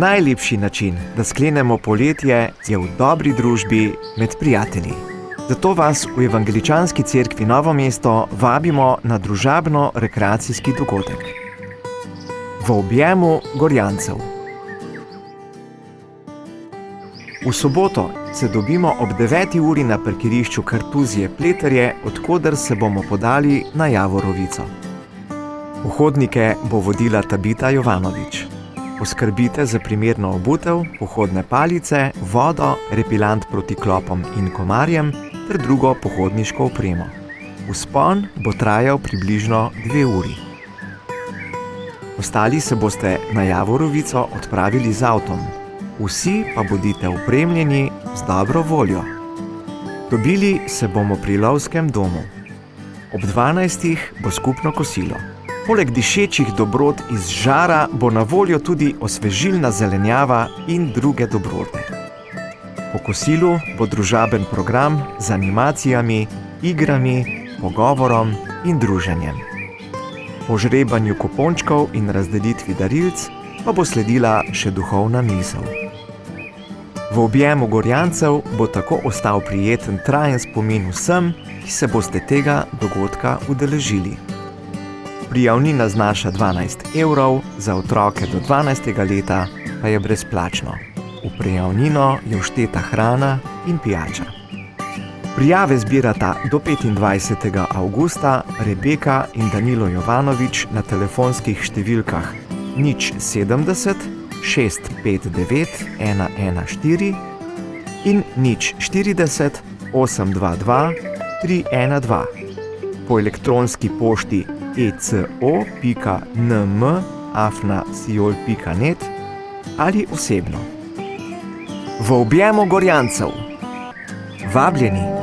Najlepši način, da sklenemo poletje, je v dobri družbi med prijatelji. Zato vas v Evangeličanski cerkvi Novo mesto vabimo na družabno-rekreacijski dogodek. V objemu Gorjancev. V soboto se dobimo ob 9. uri na parkirišču Kartuzije-Pleterje, odkoder se bomo podali na Javorovico. Pohodnike bo vodila Tabita Jovanovič. Poskrbite za primerno obutev, pohodne palice, vodo, repilant proti klopom in komarjem ter drugo pohodniško opremo. Vzpon bo trajal približno 2 uri. Ostali se boste na Javorovico odpravili z avtom. Vsi pa bodite opremljeni z dobro voljo. Dobili se bomo pri lovskem domu. Ob 12. bo skupno kosilo. Poleg dišečih dobrot iz žara bo na voljo tudi osvežilna zelenjava in druge dobrote. Po kosilu bo družaben program z animacijami, igrami, pogovorom in druženjem. Po žrebanju kupončkov in razdelitvi darilc pa bo sledila še duhovna misel. V objemu Gorjancev bo tako ostal prijeten trajen spomin vsem, ki se boste tega dogodka udeležili. Prijavnina znaša 12 evrov, za otroke do 12. leta pa je brezplačno. V prijavnino je všteta hrana in pijača. Prijave zbirata do 25. avgusta Rebeka in Danilo Jovanovič na telefonskih številkah 070 659 114 in 040 822 312, po elektronski pošti eco.nm@siol.net ali osebno. V objemu Gorjancev. Vabljeni!